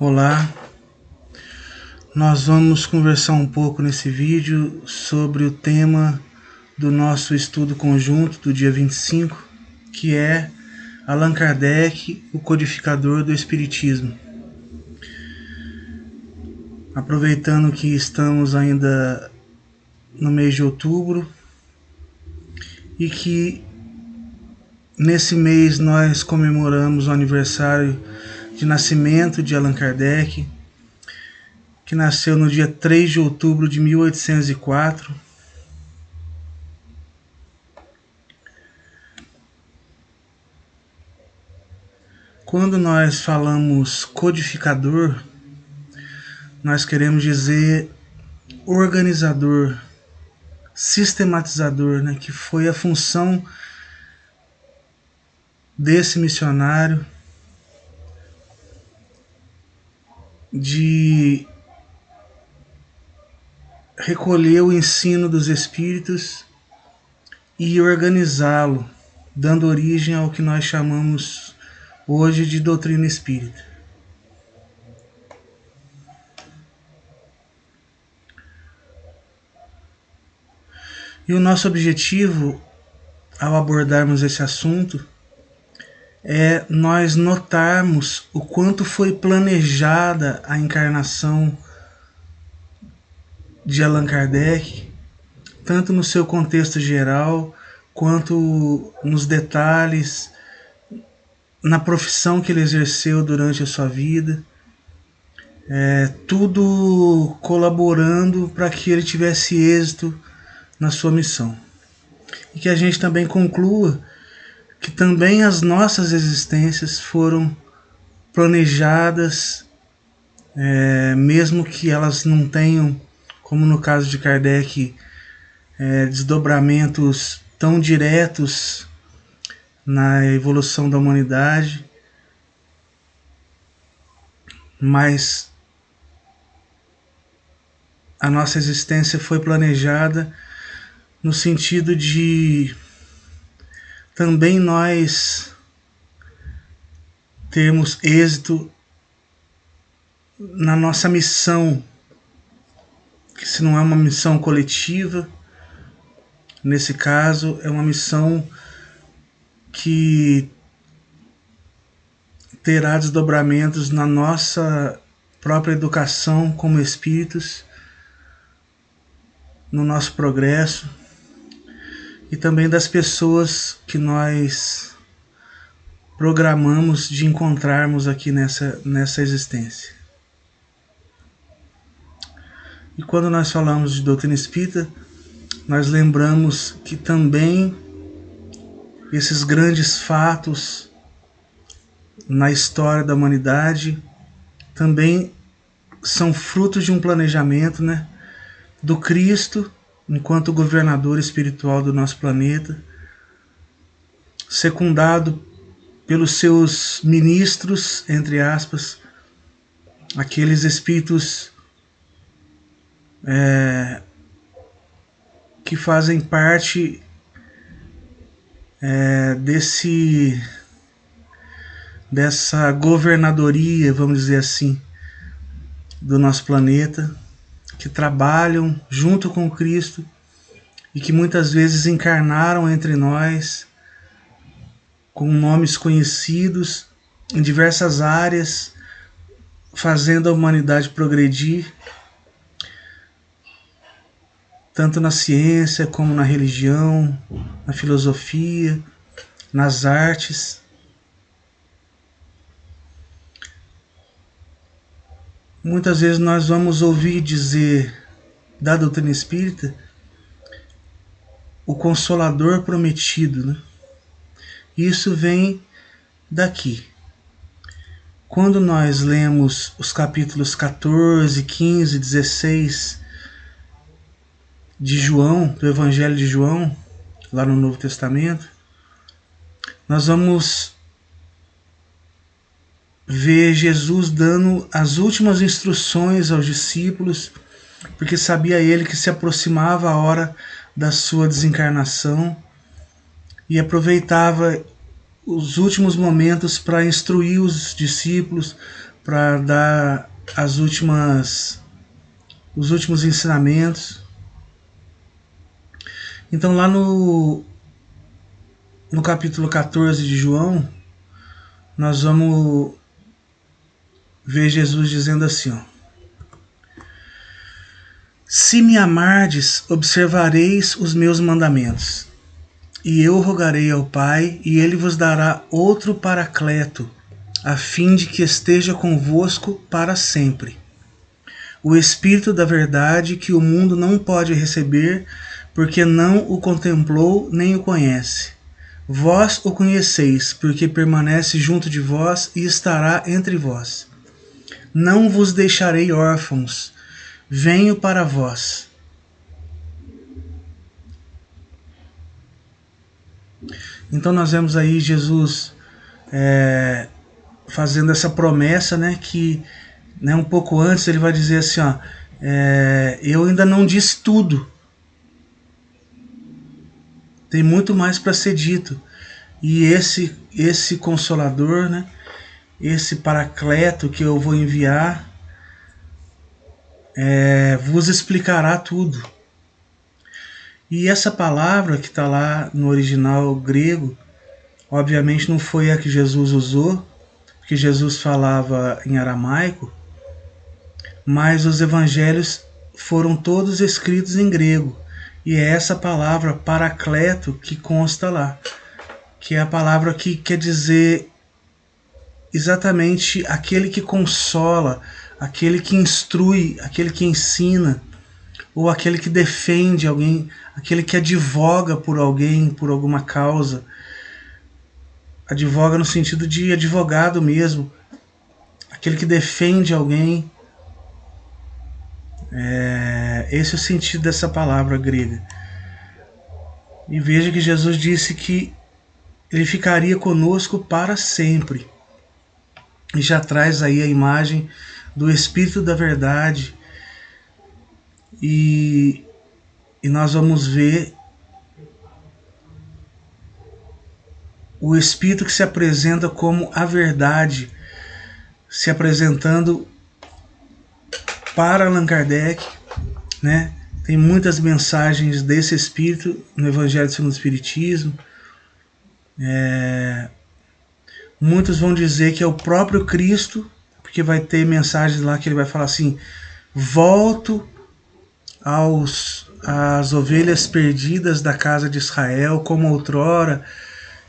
Olá, nós vamos conversar um pouco nesse vídeo sobre o tema do nosso estudo conjunto do dia 25, que é Allan Kardec, o codificador do Espiritismo. Aproveitando que estamos ainda no mês de outubro e que nesse mês nós comemoramos o aniversário de nascimento de Allan Kardec, que nasceu no dia 3 de outubro de 1804. Quando nós falamos codificador, nós queremos dizer organizador, sistematizador, né? Que foi a função desse missionário de recolher o ensino dos espíritos e organizá-lo, dando origem ao que nós chamamos hoje de doutrina espírita. E o nosso objetivo, ao abordarmos esse assunto, é nós notarmos o quanto foi planejada a encarnação de Allan Kardec, tanto no seu contexto geral, quanto nos detalhes, na profissão que ele exerceu durante a sua vida, tudo colaborando para que ele tivesse êxito na sua missão. E que a gente também conclua que também as nossas existências foram planejadas, mesmo que elas não tenham, como no caso de Kardec, desdobramentos tão diretos na evolução da humanidade, mas a nossa existência foi planejada no sentido de também nós termos êxito na nossa missão, que se não é uma missão coletiva, nesse caso é uma missão que terá desdobramentos na nossa própria educação como espíritos, no nosso progresso, e também das pessoas que nós programamos de encontrarmos aqui nessa existência. E quando nós falamos de doutrina espírita, nós lembramos que também esses grandes fatos na história da humanidade também são frutos de um planejamento, né, do Cristo enquanto governador espiritual do nosso planeta, secundado pelos seus ministros, entre aspas, aqueles espíritos que fazem parte dessa governadoria, vamos dizer assim, do nosso planeta, que trabalham junto com Cristo e que muitas vezes encarnaram entre nós com nomes conhecidos em diversas áreas, fazendo a humanidade progredir, tanto na ciência como na religião, na filosofia, nas artes. Muitas vezes nós vamos ouvir dizer da doutrina espírita o Consolador prometido, né? Isso vem daqui. Quando nós lemos os capítulos 14, 15, 16 de João, do Evangelho de João, lá no Novo Testamento, nós vamos ver Jesus dando as últimas instruções aos discípulos, porque sabia ele que se aproximava a hora da sua desencarnação e aproveitava os últimos momentos para instruir os discípulos, para dar os últimos ensinamentos. Então lá no capítulo 14 de João, nós vamos ver Jesus dizendo assim, ó: se me amardes, observareis os meus mandamentos. E eu rogarei ao Pai, e ele vos dará outro Paracleto, a fim de que esteja convosco para sempre. O Espírito da verdade, que o mundo não pode receber, porque não o contemplou nem o conhece. Vós o conheceis, porque permanece junto de vós e estará entre vós. Não vos deixarei órfãos, venho para vós. Então nós vemos aí Jesus fazendo essa promessa, né, que, né, um pouco antes ele vai dizer assim, ó, eu ainda não disse tudo, tem muito mais para ser dito. E esse Consolador, né, esse Paracleto que eu vou enviar, vos explicará tudo. E essa palavra que está lá no original grego, obviamente não foi a que Jesus usou, porque Jesus falava em aramaico, mas os evangelhos foram todos escritos em grego. E é essa palavra Paracleto que consta lá, que é a palavra que quer dizer exatamente aquele que consola, aquele que instrui, aquele que ensina, ou aquele que defende alguém, aquele que advoga por alguém, por alguma causa. Advoga no sentido de advogado mesmo, aquele que defende alguém. Esse é o sentido dessa palavra grega. E veja que Jesus disse que ele ficaria conosco para sempre. E já traz aí a imagem do Espírito da verdade. E nós vamos ver o Espírito que se apresenta como a verdade, se apresentando para Allan Kardec, né? Tem muitas mensagens desse Espírito no Evangelho segundo o Espiritismo. Muitos vão dizer que é o próprio Cristo, porque vai ter mensagens lá que ele vai falar assim: volto às ovelhas perdidas da casa de Israel, como outrora,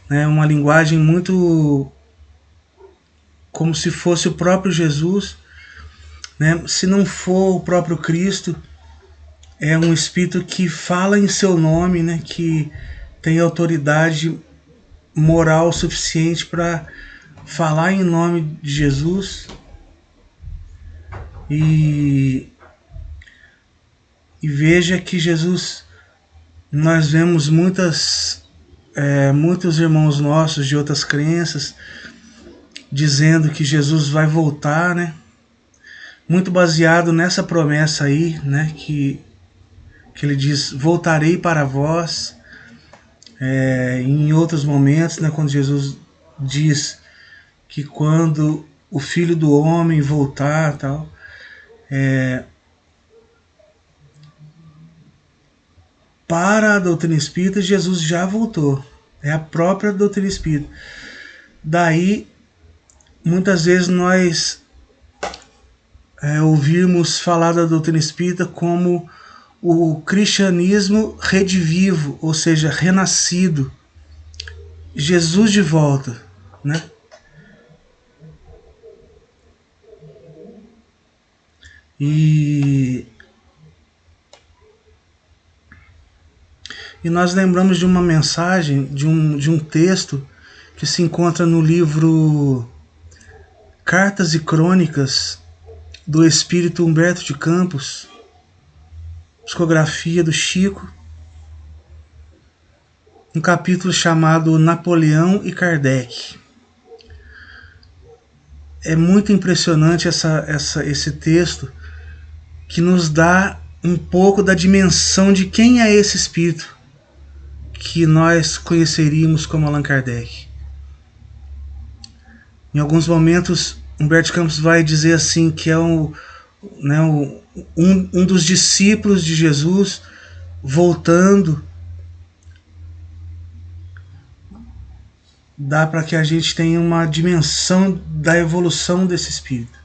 né? Uma linguagem muito como se fosse o próprio Jesus, né? Se não for o próprio Cristo, é um Espírito que fala em seu nome, né? Que tem autoridade moral suficiente para falar em nome de Jesus. E veja que Jesus, nós vemos muitos irmãos nossos de outras crenças dizendo que Jesus vai voltar, né? Muito baseado nessa promessa aí, né? Que ele diz: voltarei para vós. Em outros momentos, né, quando Jesus diz que quando o Filho do Homem voltar, tal, para a doutrina espírita, Jesus já voltou. É a própria doutrina espírita. Daí, muitas vezes nós ouvimos falar da doutrina espírita como o cristianismo redivivo, ou seja, renascido. Jesus de volta, né? E nós lembramos de uma mensagem, de um texto que se encontra no livro Cartas e Crônicas do Espírito Humberto de Campos, psicografia do Chico, um capítulo chamado Napoleão e Kardec. É muito impressionante esse texto, que nos dá um pouco da dimensão de quem é esse espírito que nós conheceríamos como Allan Kardec. Em alguns momentos Humberto Campos vai dizer assim que é um dos discípulos de Jesus voltando. Dá para que a gente tenha uma dimensão da evolução desse espírito.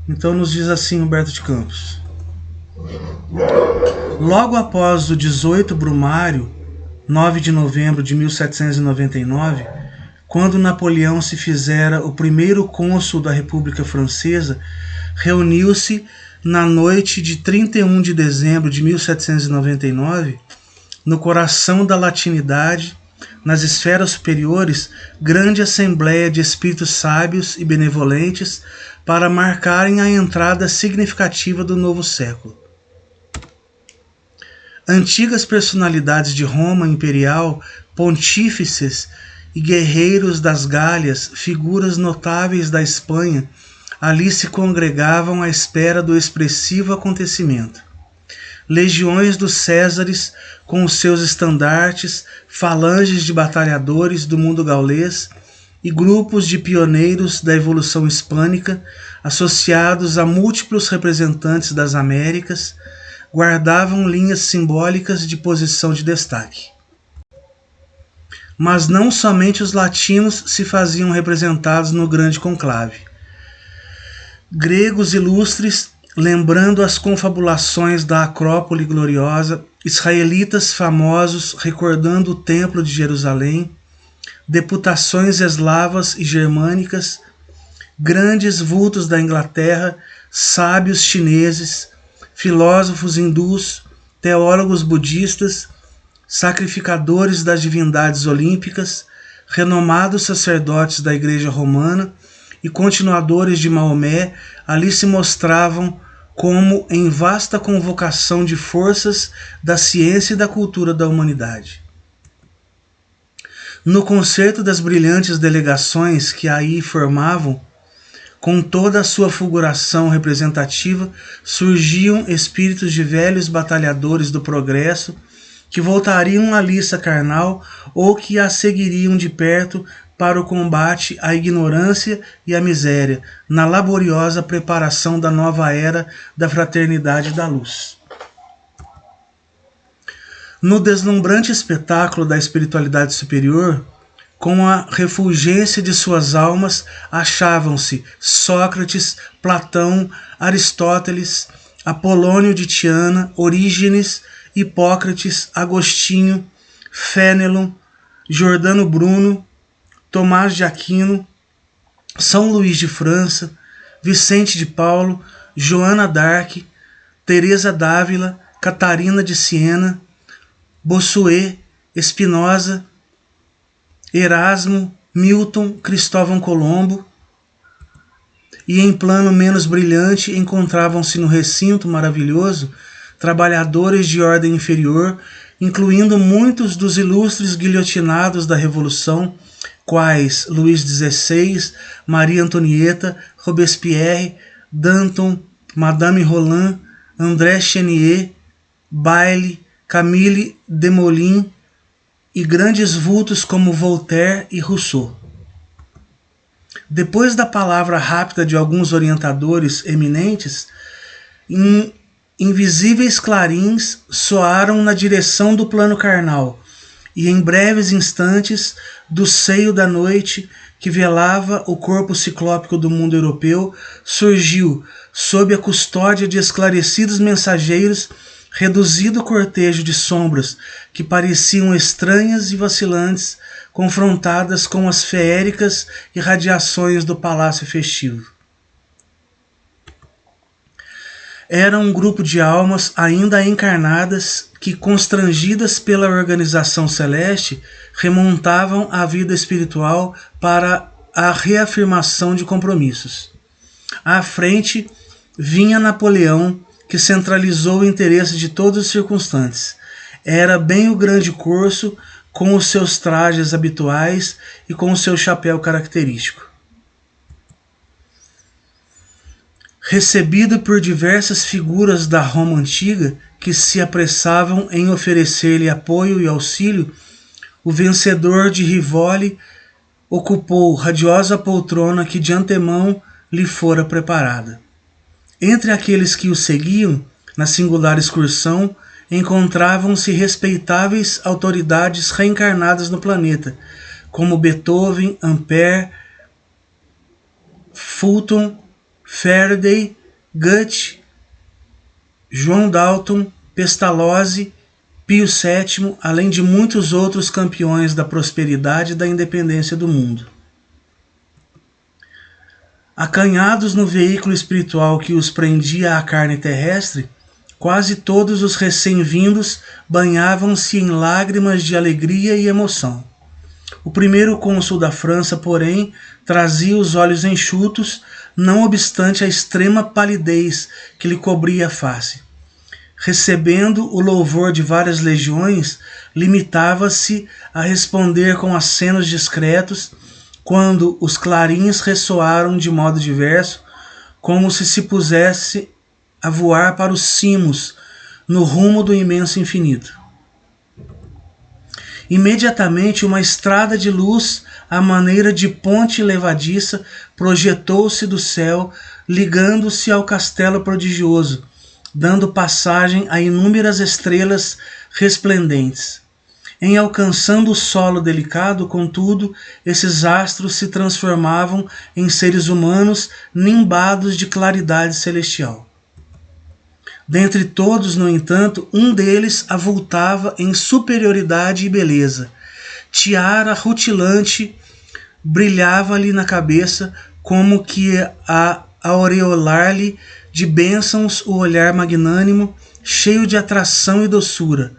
Então nos diz assim Humberto de Campos: logo após o 18 Brumário, 9 de novembro de 1799, quando Napoleão se fizera o primeiro cônsul da República Francesa, reuniu-se na noite de 31 de dezembro de 1799, no coração da latinidade, nas esferas superiores, grande assembleia de espíritos sábios e benevolentes para marcarem a entrada significativa do novo século. Antigas personalidades de Roma imperial, pontífices e guerreiros das Gálias, figuras notáveis da Espanha, ali se congregavam à espera do expressivo acontecimento. Legiões dos Césares, com os seus estandartes, falanges de batalhadores do mundo gaulês e grupos de pioneiros da evolução hispânica, associados a múltiplos representantes das Américas, guardavam linhas simbólicas de posição de destaque. Mas não somente os latinos se faziam representados no grande conclave. Gregos ilustres, lembrando as confabulações da Acrópole gloriosa, israelitas famosos recordando o Templo de Jerusalém, deputações eslavas e germânicas, grandes vultos da Inglaterra, sábios chineses, filósofos hindus, teólogos budistas, sacrificadores das divindades olímpicas, renomados sacerdotes da Igreja Romana e continuadores de Maomé ali se mostravam como em vasta convocação de forças da ciência e da cultura da humanidade. No concerto das brilhantes delegações que aí formavam, com toda a sua fulguração representativa, surgiam espíritos de velhos batalhadores do progresso que voltariam à liça carnal ou que a seguiriam de perto para o combate à ignorância e à miséria, na laboriosa preparação da nova era da fraternidade e da luz. No deslumbrante espetáculo da espiritualidade superior, com a refulgência de suas almas, achavam-se Sócrates, Platão, Aristóteles, Apolônio de Tiana, Orígenes, Hipócrates, Agostinho, Fénelon, Giordano Bruno, Tomás de Aquino, São Luís de França, Vicente de Paulo, Joana d'Arc, Teresa d'Ávila, Catarina de Siena, Bossuet, Spinoza, Erasmo, Milton, Cristóvão Colombo, e em plano menos brilhante encontravam-se no recinto maravilhoso trabalhadores de ordem inferior, incluindo muitos dos ilustres guilhotinados da Revolução, quais Luís XVI, Maria Antonieta, Robespierre, Danton, Madame Roland, André Chenier, Bailly, Camille Desmoulins e grandes vultos como Voltaire e Rousseau. Depois da palavra rápida de alguns orientadores eminentes, invisíveis clarins soaram na direção do plano carnal, e em breves instantes, do seio da noite que velava o corpo ciclópico do mundo europeu, surgiu, sob a custódia de esclarecidos mensageiros, reduzido cortejo de sombras que pareciam estranhas e vacilantes, confrontadas com as feéricas irradiações do palácio festivo. Era um grupo de almas ainda encarnadas que, constrangidas pela organização celeste, remontavam à vida espiritual para a reafirmação de compromissos. À frente vinha Napoleão, que centralizou o interesse de todos os circunstantes. Era bem o grande corso, com os seus trajes habituais e com o seu chapéu característico. Recebido por diversas figuras da Roma antiga, que se apressavam em oferecer-lhe apoio e auxílio, o vencedor de Rivoli ocupou radiosa poltrona que de antemão lhe fora preparada. Entre aqueles que o seguiam, na singular excursão, encontravam-se respeitáveis autoridades reencarnadas no planeta, como Beethoven, Ampère, Fulton, Faraday, Goethe, João Dalton, Pestalozzi, Pio VII, além de muitos outros campeões da prosperidade e da independência do mundo. Acanhados no veículo espiritual que os prendia à carne terrestre, quase todos os recém-vindos banhavam-se em lágrimas de alegria e emoção. O primeiro cônsul da França, porém, trazia os olhos enxutos, não obstante a extrema palidez que lhe cobria a face. Recebendo o louvor de várias legiões, limitava-se a responder com acenos discretos, quando os clarins ressoaram de modo diverso, como se pusesse a voar para os cimos, no rumo do imenso infinito. Imediatamente uma estrada de luz, à maneira de ponte levadiça, projetou-se do céu, ligando-se ao castelo prodigioso, dando passagem a inúmeras estrelas resplendentes. Em alcançando o solo delicado, contudo, esses astros se transformavam em seres humanos nimbados de claridade celestial. Dentre todos, no entanto, um deles avultava em superioridade e beleza. Tiara rutilante brilhava-lhe na cabeça, como que a aureolar-lhe de bênçãos o olhar magnânimo, cheio de atração e doçura.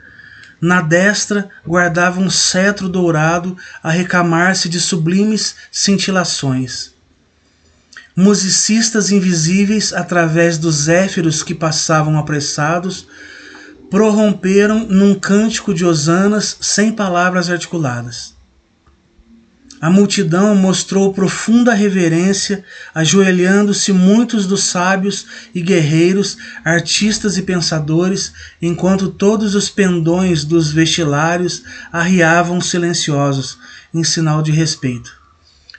Na destra guardava um cetro dourado a recamar-se de sublimes cintilações. Musicistas invisíveis, através dos zéfiros que passavam apressados, prorromperam num cântico de hosanas sem palavras articuladas. A multidão mostrou profunda reverência, ajoelhando-se muitos dos sábios e guerreiros, artistas e pensadores, enquanto todos os pendões dos vestilários arriavam silenciosos, em sinal de respeito.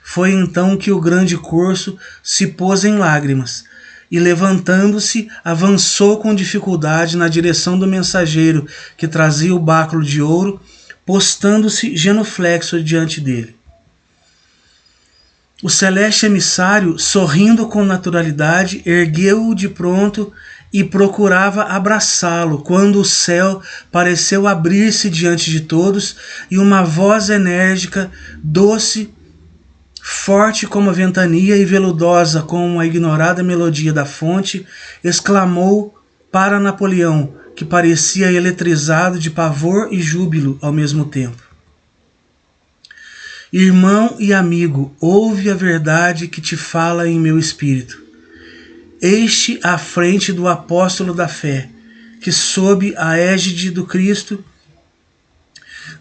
Foi então que o grande corso se pôs em lágrimas, e levantando-se, avançou com dificuldade na direção do mensageiro que trazia o báculo de ouro, postando-se genuflexo diante dele. O celeste emissário, sorrindo com naturalidade, ergueu-o de pronto e procurava abraçá-lo, quando o céu pareceu abrir-se diante de todos e uma voz enérgica, doce, forte como a ventania e veludosa como a ignorada melodia da fonte, exclamou para Napoleão, que parecia eletrizado de pavor e júbilo ao mesmo tempo: Irmão e amigo, ouve a verdade que te fala em meu espírito. Este à frente do apóstolo da fé, que sob a égide do Cristo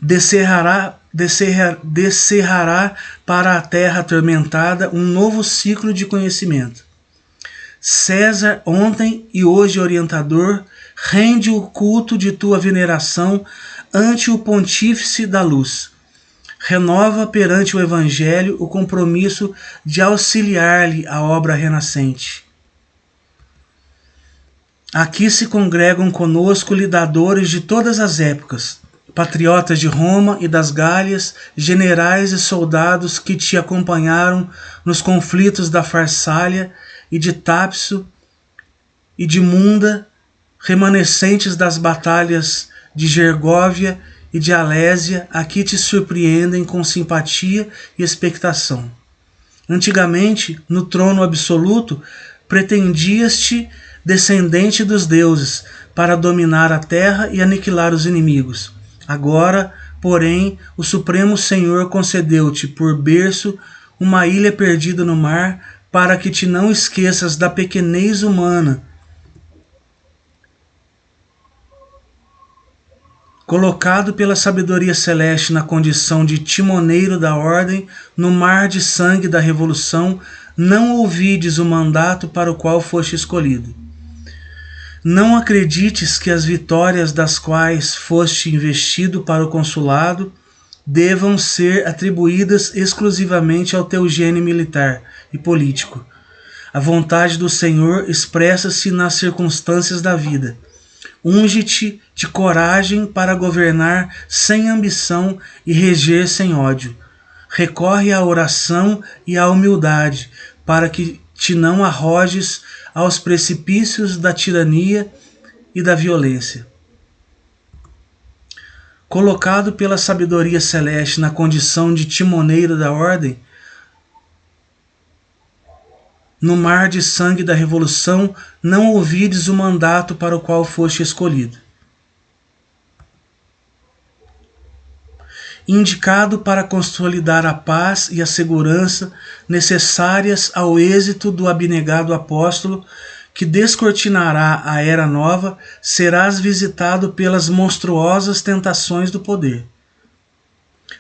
descerrará para a terra atormentada um novo ciclo de conhecimento. César, ontem e hoje orientador, rende o culto de tua veneração ante o pontífice da luz. Renova perante o Evangelho o compromisso de auxiliar-lhe a obra renascente. Aqui se congregam conosco lidadores de todas as épocas, patriotas de Roma e das Gálias, generais e soldados que te acompanharam nos conflitos da Farsália e de Tápso e de Munda, remanescentes das batalhas de Gergóvia e de Alésia, aqui te surpreendem com simpatia e expectação. Antigamente, no trono absoluto, pretendias-te descendente dos deuses, para dominar a terra e aniquilar os inimigos. Agora, porém, o Supremo Senhor concedeu-te por berço uma ilha perdida no mar, para que te não esqueças da pequenez humana, colocado pela sabedoria celeste na condição de timoneiro da ordem, no mar de sangue da revolução, não ouvides o mandato para o qual foste escolhido. Não acredites que as vitórias das quais foste investido para o consulado devam ser atribuídas exclusivamente ao teu gênio militar e político. A vontade do Senhor expressa-se nas circunstâncias da vida. Unge-te de coragem para governar sem ambição e reger sem ódio. Recorre à oração e à humildade, para que te não arrojes aos precipícios da tirania e da violência. Colocado pela sabedoria celeste na condição de timoneiro da ordem, no mar de sangue da revolução, não ouvides o mandato para o qual foste escolhido. Indicado para consolidar a paz e a segurança necessárias ao êxito do abnegado apóstolo, que descortinará a era nova, serás visitado pelas monstruosas tentações do poder.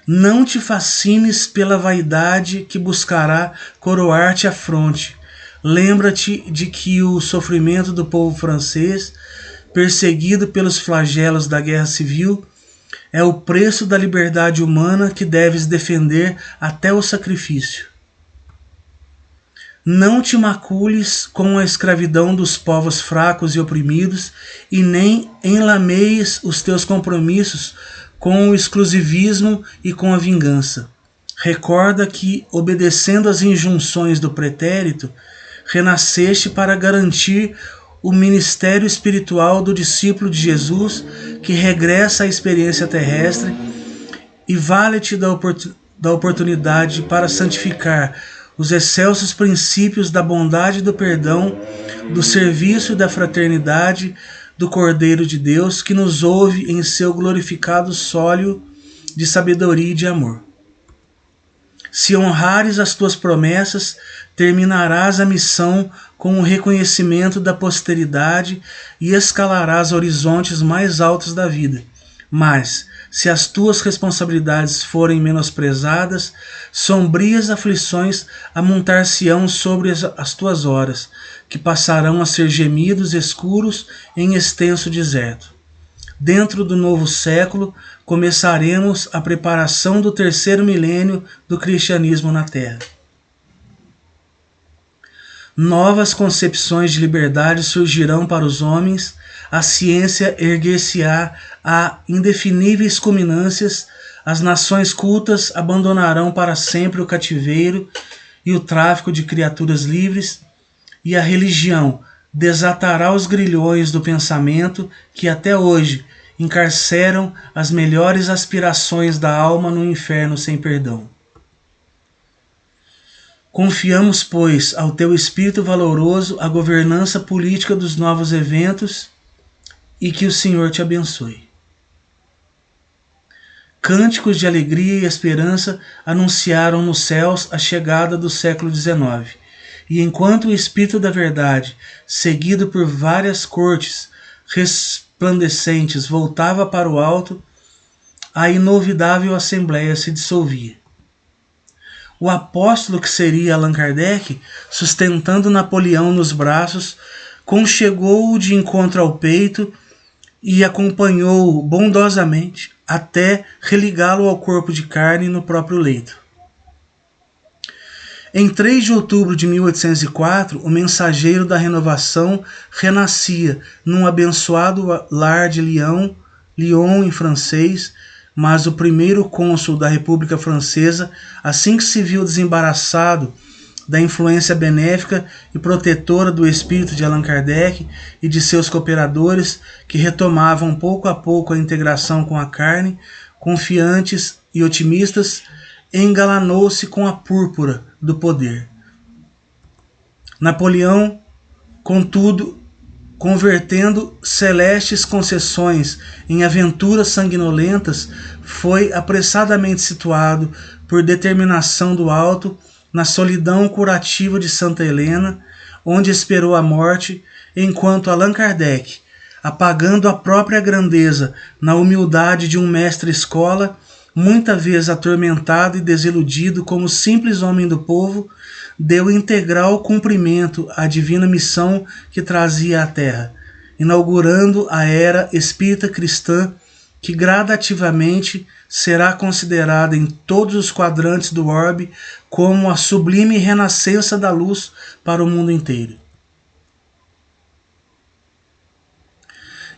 Não te fascines pela vaidade que buscará coroar-te a fronte. Lembra-te de que o sofrimento do povo francês, perseguido pelos flagelos da guerra civil, é o preço da liberdade humana que deves defender até o sacrifício. Não te macules com a escravidão dos povos fracos e oprimidos, e nem enlameis os teus compromissos com o exclusivismo e com a vingança. Recorda que, obedecendo às injunções do pretérito, renasceste para garantir o ministério espiritual do discípulo de Jesus que regressa à experiência terrestre, e vale-te da oportunidade para santificar os excelsos princípios da bondade e do perdão, do serviço e da fraternidade do Cordeiro de Deus que nos ouve em seu glorificado sólio de sabedoria e de amor. Se honrares as tuas promessas, terminarás a missão com o reconhecimento da posteridade e escalarás horizontes mais altos da vida. Mas, se as tuas responsabilidades forem menosprezadas, sombrias aflições amontar-se-ão sobre as tuas horas, que passarão a ser gemidos escuros em extenso deserto. Dentro do novo século, começaremos a preparação do terceiro milênio do cristianismo na Terra. Novas concepções de liberdade surgirão para os homens, a ciência erguer-se-á a indefiníveis culminâncias, as nações cultas abandonarão para sempre o cativeiro e o tráfico de criaturas livres, e a religião desatará os grilhões do pensamento que até hoje encarceram as melhores aspirações da alma no inferno sem perdão. Confiamos, pois, ao teu espírito valoroso a governança política dos novos eventos, e que o Senhor te abençoe. Cânticos de alegria e esperança anunciaram nos céus a chegada do século XIX, e enquanto o Espírito da Verdade, seguido por várias cortes resplandecentes, voltava para o alto, a inovidável Assembleia se dissolvia. O apóstolo que seria Allan Kardec, sustentando Napoleão nos braços, conchegou-o de encontro ao peito e acompanhou-o bondosamente até religá-lo ao corpo de carne no próprio leito. Em 3 de outubro de 1804, o mensageiro da renovação renascia num abençoado lar de Lyon em francês, mas o primeiro cônsul da República Francesa, assim que se viu desembaraçado da influência benéfica e protetora do espírito de Allan Kardec e de seus cooperadores, que retomavam pouco a pouco a integração com a carne, confiantes e otimistas, engalanou-se com a púrpura do poder. Napoleão, contudo, convertendo celestes concessões em aventuras sanguinolentas, foi apressadamente situado, por determinação do alto, na solidão curativa de Santa Helena, onde esperou a morte, enquanto Allan Kardec, apagando a própria grandeza na humildade de um mestre-escola, muita vez atormentado e desiludido como simples homem do povo, deu integral cumprimento à divina missão que trazia à Terra, inaugurando a era espírita cristã que gradativamente será considerada em todos os quadrantes do orbe como a sublime renascença da luz para o mundo inteiro.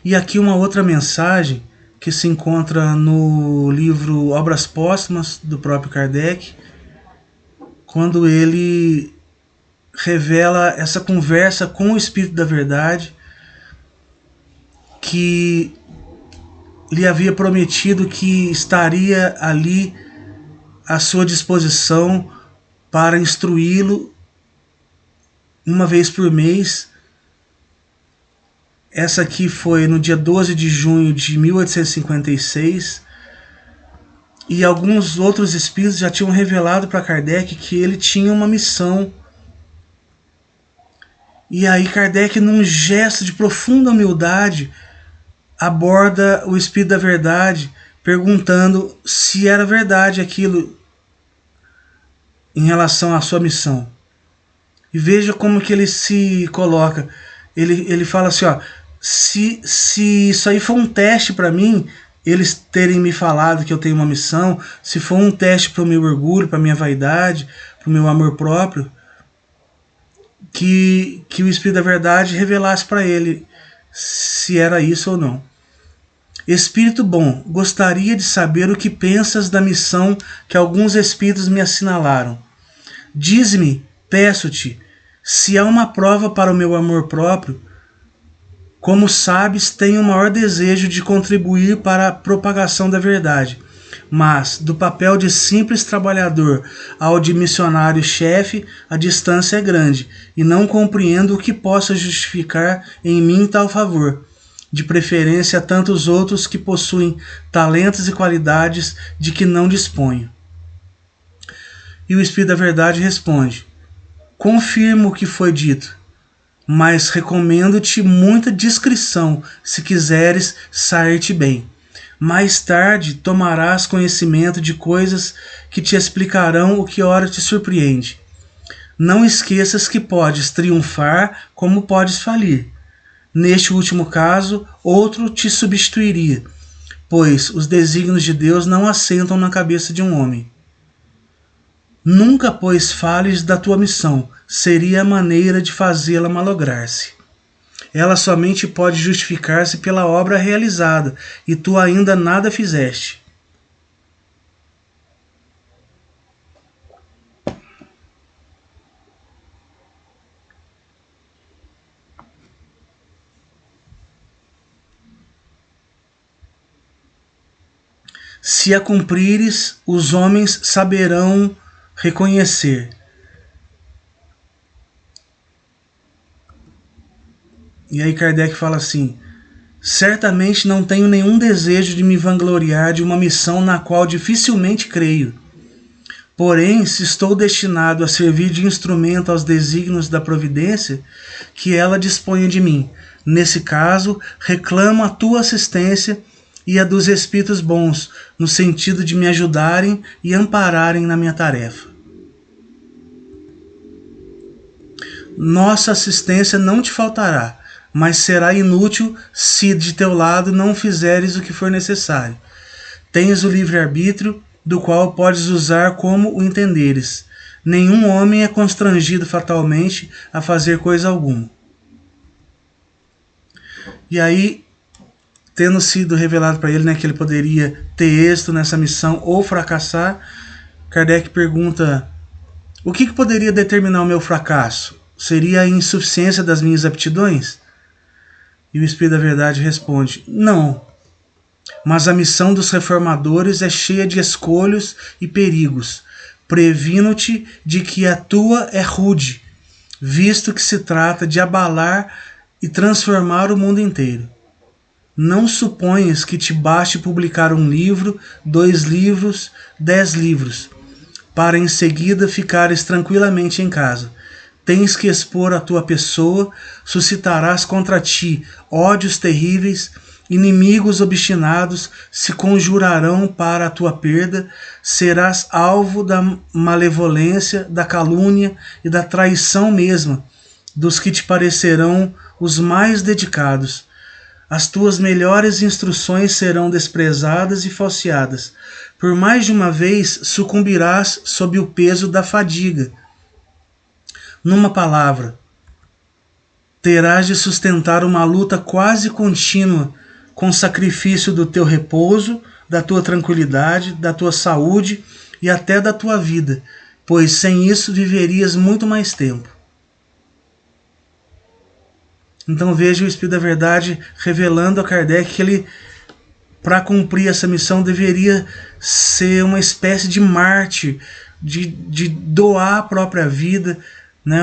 E aqui uma outra mensagem que se encontra no livro Obras Póstumas do próprio Kardec, quando ele revela essa conversa com o Espírito da Verdade, que lhe havia prometido que estaria ali à sua disposição para instruí-lo uma vez por mês. Essa aqui foi no dia 12 de junho de 1856, e alguns outros espíritos já tinham revelado para Kardec que ele tinha uma missão. E aí Kardec, num gesto de profunda humildade, aborda o Espírito da Verdade, perguntando se era verdade aquilo em relação à sua missão. E veja como que ele se coloca. Ele fala assim, ó, se isso aí for um teste para mim, eles terem me falado que eu tenho uma missão, se for um teste para o meu orgulho, para a minha vaidade, para o meu amor próprio, que o Espírito da Verdade revelasse para ele se era isso ou não. Espírito bom, gostaria de saber o que pensas da missão que alguns espíritos me assinalaram. Diz-me, peço-te, se há uma prova para o meu amor próprio. Como sabes, tenho o maior desejo de contribuir para a propagação da verdade, mas do papel de simples trabalhador ao de missionário-chefe, a distância é grande, e não compreendo o que possa justificar em mim tal favor, de preferência a tantos outros que possuem talentos e qualidades de que não disponho. E o Espírito da Verdade responde: confirmo o que foi dito, mas recomendo-te muita discrição se quiseres sair-te bem. Mais tarde tomarás conhecimento de coisas que te explicarão o que ora te surpreende. Não esqueças que podes triunfar como podes falir. Neste último caso, outro te substituiria, pois os desígnios de Deus não assentam na cabeça de um homem. Nunca, pois, fales da tua missão, seria a maneira de fazê-la malograr-se. Ela somente pode justificar-se pela obra realizada, e tu ainda nada fizeste. Se a cumprires, os homens saberão reconhecer. E aí Kardec fala assim: certamente não tenho nenhum desejo de me vangloriar de uma missão na qual dificilmente creio. Porém, se estou destinado a servir de instrumento aos desígnios da providência, que ela disponha de mim. Nesse caso, reclamo a tua assistência e a dos espíritos bons, no sentido de me ajudarem e ampararem na minha tarefa. Nossa assistência não te faltará, mas será inútil se de teu lado não fizeres o que for necessário. Tens o livre-arbítrio, do qual podes usar como o entenderes. Nenhum homem é constrangido fatalmente a fazer coisa alguma. E aí, tendo sido revelado para ele, né, que ele poderia ter êxito nessa missão ou fracassar, Kardec pergunta: o que poderia determinar o meu fracasso? Seria a insuficiência das minhas aptidões? E o Espírito da Verdade responde: não, mas a missão dos reformadores é cheia de escolhos e perigos. Previno-te de que a tua é rude, visto que se trata de abalar e transformar o mundo inteiro. Não suponhas que te baste publicar 1 livro, 2 livros, 10 livros, para em seguida ficares tranquilamente em casa. Tens que expor a tua pessoa, suscitarás contra ti ódios terríveis, inimigos obstinados se conjurarão para a tua perda, serás alvo da malevolência, da calúnia e da traição mesma dos que te parecerão os mais dedicados. as tuas melhores instruções serão desprezadas e falseadas. Por mais de uma vez sucumbirás sob o peso da fadiga. Numa palavra, terás de sustentar uma luta quase contínua com sacrifício do teu repouso, da tua tranquilidade, da tua saúde e até da tua vida, pois sem isso viverias muito mais tempo. Então veja o Espírito da Verdade revelando a Kardec que ele, para cumprir essa missão, deveria ser uma espécie de mártir, de doar a própria vida, né,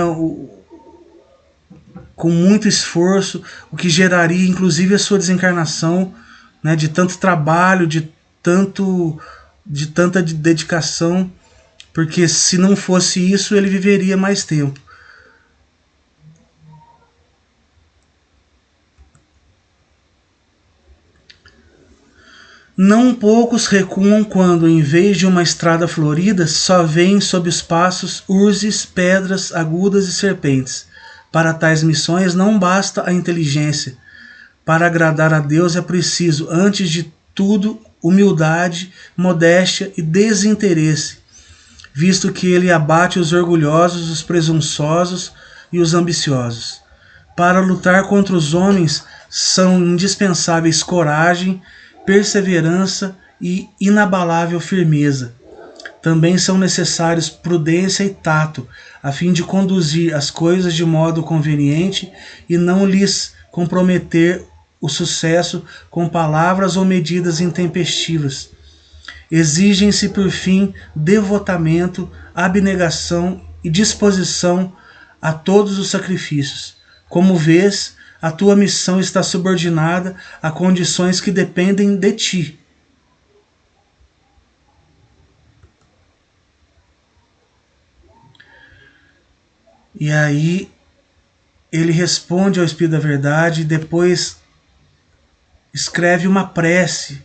com muito esforço, o que geraria inclusive a sua desencarnação, né, de tanto trabalho, de tanta dedicação, porque se não fosse isso ele viveria mais tempo. Não poucos recuam quando, em vez de uma estrada florida, só veem sob os passos urzes, pedras agudas e serpentes. Para tais missões não basta a inteligência. Para agradar a Deus é preciso, antes de tudo, humildade, modéstia e desinteresse, visto que ele abate os orgulhosos, os presunçosos e os ambiciosos. Para lutar contra os homens são indispensáveis coragem, perseverança e inabalável firmeza. Também são necessários prudência e tato, a fim de conduzir as coisas de modo conveniente e não lhes comprometer o sucesso com palavras ou medidas intempestivas. Exigem-se, por fim, devotamento, abnegação e disposição a todos os sacrifícios. Como vês, a tua missão está subordinada a condições que dependem de ti. E aí ele responde ao Espírito da Verdade e depois escreve uma prece.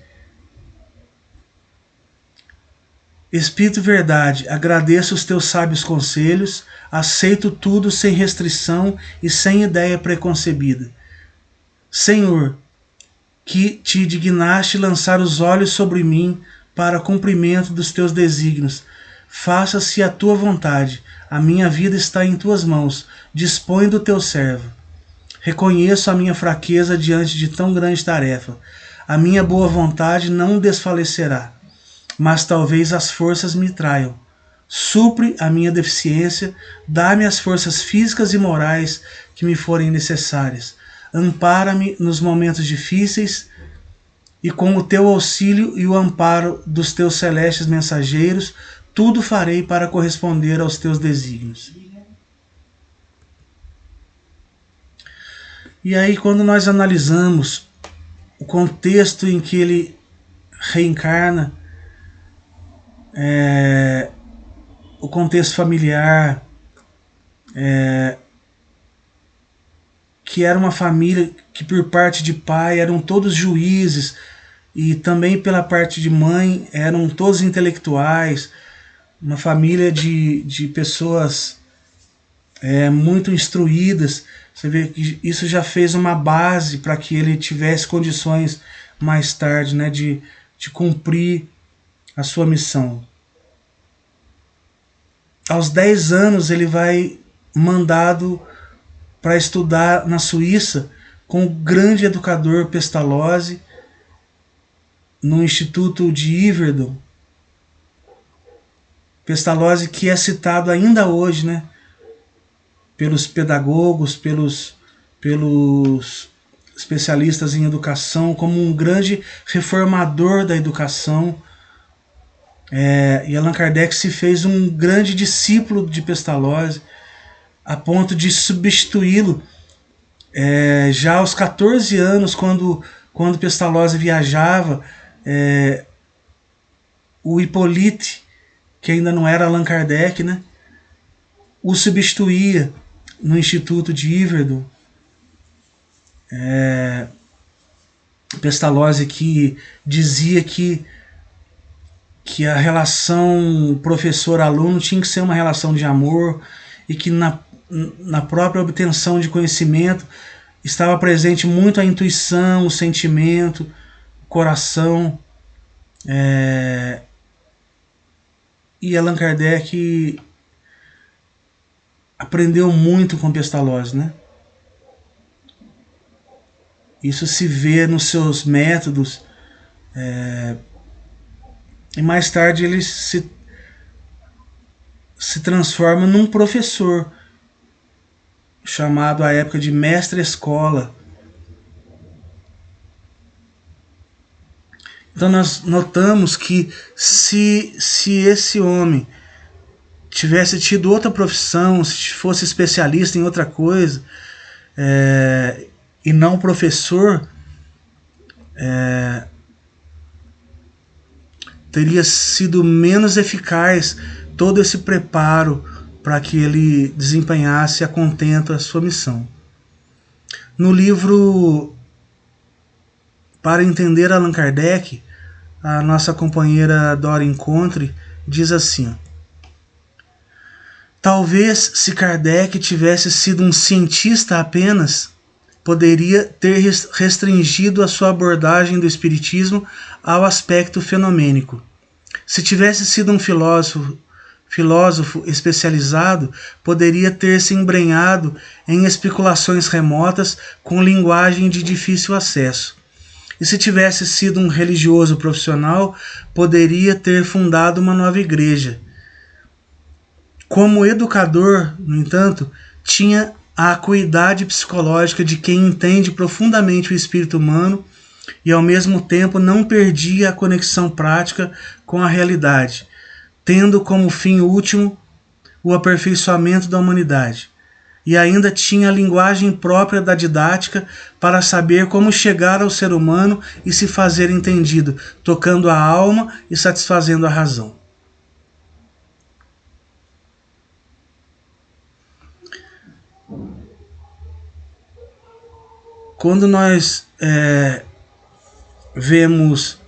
Espírito Verdade, agradeço os teus sábios conselhos, aceito tudo sem restrição e sem ideia preconcebida. Senhor, que te dignaste lançar os olhos sobre mim para cumprimento dos teus desígnios, faça-se a tua vontade, a minha vida está em tuas mãos, dispõe do teu servo. Reconheço a minha fraqueza diante de tão grande tarefa, a minha boa vontade não desfalecerá, mas talvez as forças me traiam. Supre a minha deficiência, dá-me as forças físicas e morais que me forem necessárias. Ampara-me nos momentos difíceis e com o teu auxílio e o amparo dos teus celestes mensageiros, tudo farei para corresponder aos teus desígnios. E aí, quando nós analisamos o contexto em que ele reencarna, o contexto familiar, que era uma família que por parte de pai eram todos juízes e também pela parte de mãe eram todos intelectuais, uma família de pessoas muito instruídas. Você vê que isso já fez uma base para que ele tivesse condições mais tarde, né, de cumprir a sua missão. Aos 10 anos ele vai mandado para estudar na Suíça com o grande educador Pestalozzi, no Instituto de Yverdon. Pestalozzi, que é citado ainda hoje, né, pelos pedagogos, pelos especialistas em educação, como um grande reformador da educação. E Allan Kardec se fez um grande discípulo de Pestalozzi, a ponto de substituí-lo já aos 14 anos, quando Pestalozzi viajava, o Hippolyte, que ainda não era Allan Kardec, né, o substituía no Instituto de Yverdon. Pestalozzi que dizia que a relação professor-aluno tinha que ser uma relação de amor e que na própria obtenção de conhecimento estava presente muito a intuição, o sentimento, o coração. E Allan Kardec aprendeu muito com Pestalozzi, né? Isso se vê nos seus métodos. E mais tarde ele se transforma num professor, chamado à época de mestre-escola. Então nós notamos que se esse homem tivesse tido outra profissão, se fosse especialista em outra coisa, e não professor, teria sido menos eficaz todo esse preparo para que ele desempenhasse a contento a sua missão. No livro Para Entender Allan Kardec, a nossa companheira Dora Encontre diz assim: talvez se Kardec tivesse sido um cientista apenas, poderia ter restringido a sua abordagem do espiritismo ao aspecto fenomênico. Se tivesse sido um filósofo especializado, poderia ter se embrenhado em especulações remotas com linguagem de difícil acesso. E se tivesse sido um religioso profissional, poderia ter fundado uma nova igreja. Como educador, no entanto, tinha a acuidade psicológica de quem entende profundamente o espírito humano e, ao mesmo tempo, não perdia a conexão prática com a realidade, tendo como fim último o aperfeiçoamento da humanidade. E ainda tinha a linguagem própria da didática para saber como chegar ao ser humano e se fazer entendido, tocando a alma e satisfazendo a razão. Quando nós vemos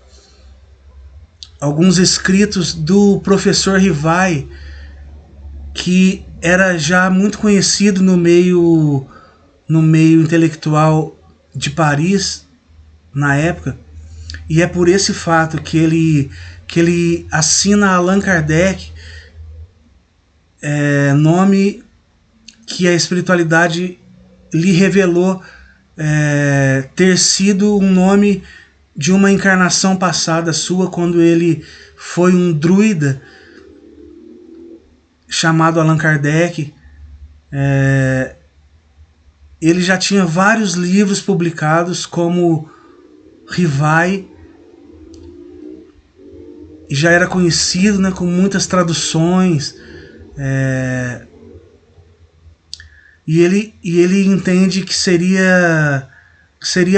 alguns escritos do professor Rivai, que era já muito conhecido no meio intelectual de Paris na época, e é por esse fato que ele assina Allan Kardec, nome que a espiritualidade lhe revelou ter sido um nome de uma encarnação passada sua, quando ele foi um druida chamado Allan Kardec. Ele já tinha vários livros publicados como Rivai, e já era conhecido, né, com muitas traduções, e ele entende que seria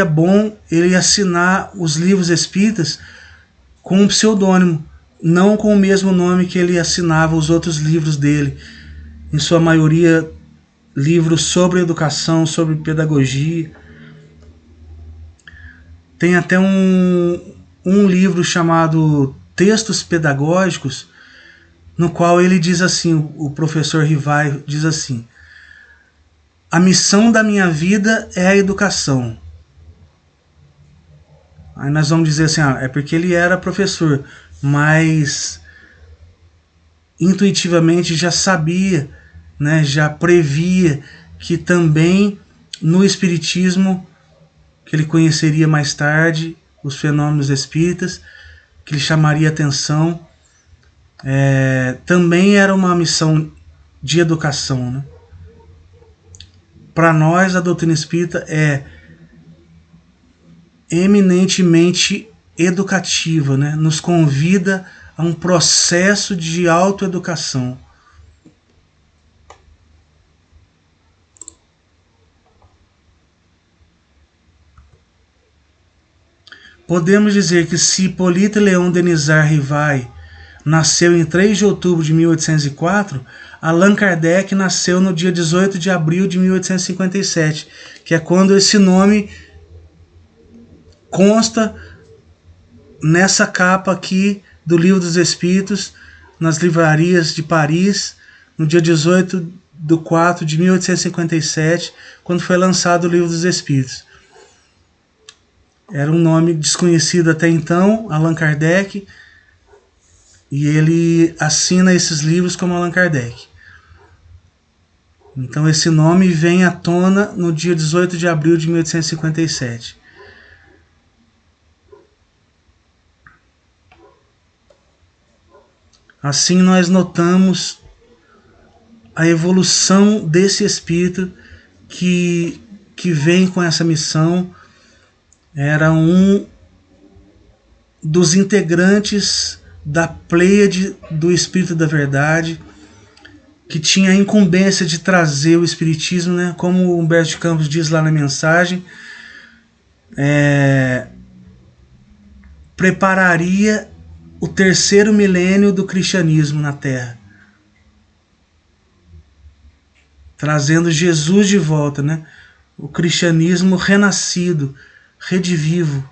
bom ele assinar os livros espíritas com um pseudônimo, não com o mesmo nome que ele assinava os outros livros dele, em sua maioria livros sobre educação, sobre pedagogia. Tem até um livro chamado Textos Pedagógicos, no qual ele diz assim, o professor Rivai diz assim: a missão da minha vida é a educação. Aí nós vamos dizer assim, é porque ele era professor, mas intuitivamente já sabia, né, já previa que também no espiritismo, que ele conheceria mais tarde, os fenômenos espíritas, que ele chamaria atenção, também era uma missão de educação, né? Para nós, a doutrina espírita é eminentemente educativa, né? Nos convida a um processo de autoeducação. Podemos dizer que se Hippolyte Léon Denisard Rivai nasceu em 3 de outubro de 1804, Allan Kardec nasceu no dia 18 de abril de 1857, que é quando esse nome consta nessa capa aqui do Livro dos Espíritos, nas livrarias de Paris, no dia 18 4 de 1857, quando foi lançado o Livro dos Espíritos. Era um nome desconhecido até então, Allan Kardec, e ele assina esses livros como Allan Kardec. Então esse nome vem à tona no dia 18 de abril de 1857. Assim nós notamos a evolução desse espírito que vem com essa missão. Era um dos integrantes da pleiade do Espírito da Verdade, que tinha a incumbência de trazer o Espiritismo, né? Como Humberto de Campos diz lá na mensagem, prepararia o terceiro milênio do cristianismo na Terra, trazendo Jesus de volta, né? O cristianismo renascido, redivivo,